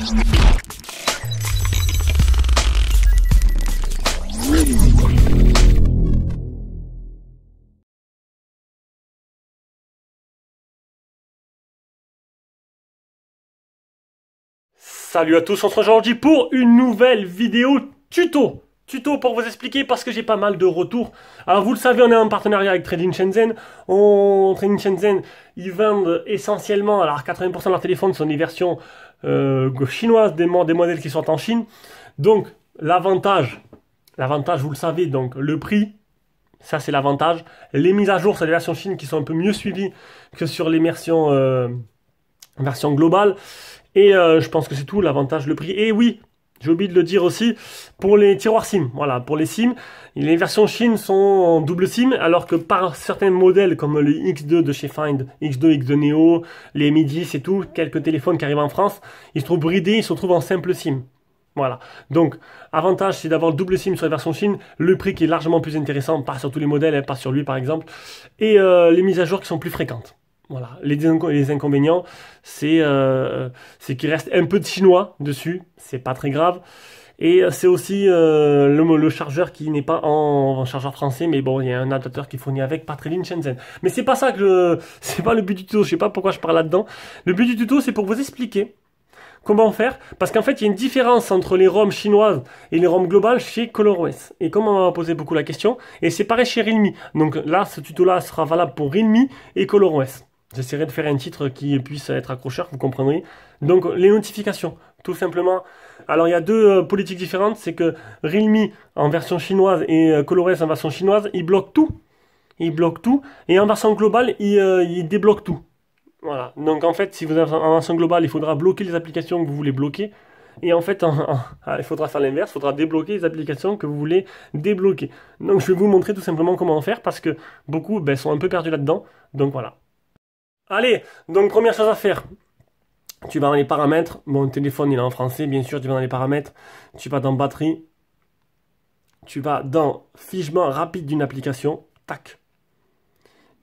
Salut à tous, on se retrouve aujourd'hui pour une nouvelle vidéo tuto. Tuto pour vous expliquer parce que j'ai pas mal de retours. Alors vous le savez, on est en partenariat avec Trading Shenzhen. Trading Shenzhen, ils vendent essentiellement, alors 80% de leurs téléphones sont des versions chinoises, des modèles qui sortent en Chine. Donc l'avantage, vous le savez, donc le prix, ça c'est l'avantage. Les mises à jour sur les versions Chine qui sont un peu mieux suivies que sur les versions globales. Et je pense que c'est tout, l'avantage, le prix. Et oui, j'ai oublié de le dire aussi, pour les tiroirs SIM. Voilà, pour les SIM, les versions Chine sont en double SIM, alors que par certains modèles, comme les X2 de chez Find, X2, X2 Neo, les Mi 10 et tout, quelques téléphones qui arrivent en France, ils se trouvent bridés, ils se retrouvent en simple SIM. Voilà, donc avantage c'est d'avoir le double SIM sur les versions Chine, le prix qui est largement plus intéressant, pas sur tous les modèles, hein, pas sur lui par exemple, et les mises à jour qui sont plus fréquentes. Voilà, les inconvénients, c'est qu'il reste un peu de chinois dessus, c'est pas très grave. Et c'est aussi le chargeur qui n'est pas en chargeur français, mais bon, il y a un adaptateur qui est fourni avec par Trading Shenzhen. Mais c'est pas ça c'est pas le but du tuto, je sais pas pourquoi je parle là-dedans. Le but du tuto, c'est pour vous expliquer comment faire, parce qu'en fait, il y a une différence entre les ROM chinoises et les ROM globales chez ColorOS. Et comme on m'a posé beaucoup la question, et c'est pareil chez Realme. Donc là, ce tuto-là sera valable pour Realme et ColorOS. J'essaierai de faire un titre qui puisse être accrocheur, vous comprendrez. Donc, les notifications, tout simplement. Alors, il y a deux politiques différentes. C'est que Realme, en version chinoise, et ColorOS en version chinoise, ils bloquent tout. Ils bloquent tout. Et en version globale, ils débloquent tout. Voilà. Donc, en fait, si vous êtes en version globale, il faudra bloquer les applications que vous voulez bloquer. Et en fait, il faudra faire l'inverse. Il faudra débloquer les applications que vous voulez débloquer. Donc, je vais vous montrer tout simplement comment faire, parce que beaucoup sont un peu perdus là-dedans. Donc, voilà. Allez, donc première chose à faire, tu vas dans les paramètres, mon téléphone il est en français, bien sûr, tu vas dans les paramètres, tu vas dans batterie, tu vas dans fichement rapide d'une application, tac,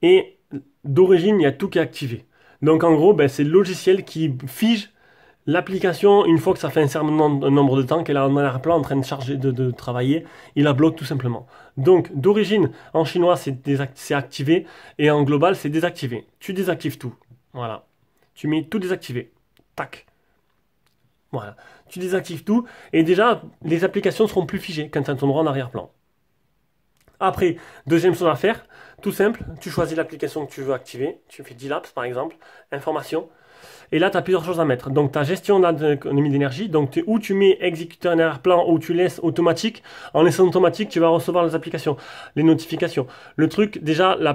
et d'origine il y a tout qui est activé. Donc en gros, c'est le logiciel qui fige l'application une fois que ça fait un certain nombre de temps qu'elle est en arrière-plan en train de charger, de travailler, il la bloque tout simplement. Donc d'origine, en chinois c'est activé et en global c'est désactivé. Tu désactives tout. Voilà. Tu mets tout désactivé. Tac. Voilà. Tu désactives tout et déjà les applications seront plus figées quand elles tourneront en arrière-plan. Après, deuxième chose à faire, tout simple, tu choisis l'application que tu veux activer. Tu fais D-Labs par exemple, information. Et là, tu as plusieurs choses à mettre. Donc, ta gestion d'économie d'énergie. Donc, où tu mets exécuteur en arrière-plan ou tu laisses automatique. En laissant automatique, tu vas recevoir les applications, les notifications. Le truc, déjà, la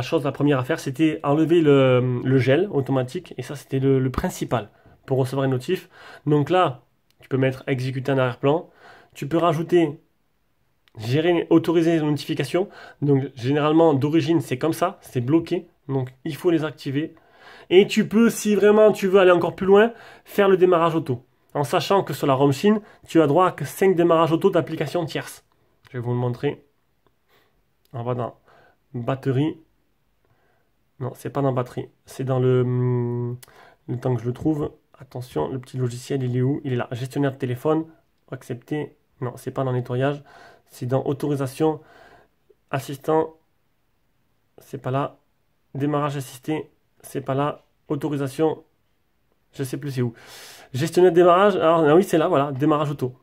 chose, la première à faire, c'était enlever le gel automatique. Et ça, c'était le principal pour recevoir les notifs. Donc là, tu peux mettre exécuter en arrière-plan. Tu peux rajouter gérer, autoriser les notifications. Donc, généralement, d'origine, c'est comme ça. C'est bloqué. Donc, il faut les activer. Et tu peux, si vraiment tu veux aller encore plus loin, faire le démarrage auto. En sachant que sur la ROM Chine, tu as droit à 5 démarrages auto d'applications tierces. Je vais vous le montrer. On va dans batterie. Non, c'est pas dans batterie. C'est dans le temps que je le trouve. Attention, le petit logiciel, il est où? Il est là. Gestionnaire de téléphone. Accepter. Non, c'est pas dans nettoyage. C'est dans autorisation. Assistant. C'est pas là. Démarrage assisté. C'est pas là, autorisation, je sais plus c'est où. Gestionnaire de démarrage, alors oui c'est là, voilà, démarrage auto.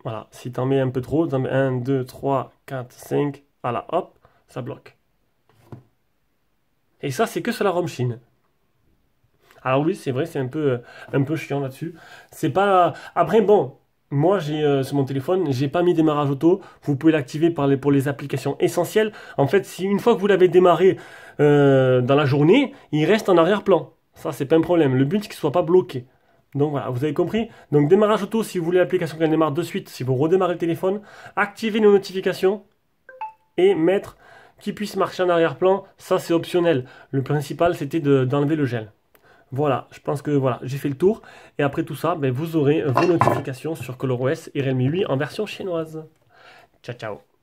Voilà, si t'en mets un peu trop, t'en mets 1, 2, 3, 4, 5, voilà, hop, ça bloque. Et ça c'est que sur la ROM Chine. Alors oui, c'est vrai, c'est un peu chiant là-dessus. C'est pas... Après, bon, moi j'ai sur mon téléphone, j'ai pas mis démarrage auto. Vous pouvez l'activer pour les applications essentielles. En fait, si une fois que vous l'avez démarré dans la journée, il reste en arrière-plan. Ça, c'est pas un problème. Le but, c'est qu'il soit pas bloqué. Donc voilà, vous avez compris. Donc démarrage auto, si vous voulez l'application qu'elle démarre de suite, si vous redémarrez le téléphone, activez nos notifications et mettre qu'il puisse marcher en arrière-plan. Ça, c'est optionnel. Le principal, c'était d'enlever le gel. Voilà, je pense que voilà, j'ai fait le tour. Et après tout ça, vous aurez vos notifications sur ColorOS et Realme 8 en version chinoise. Ciao, ciao.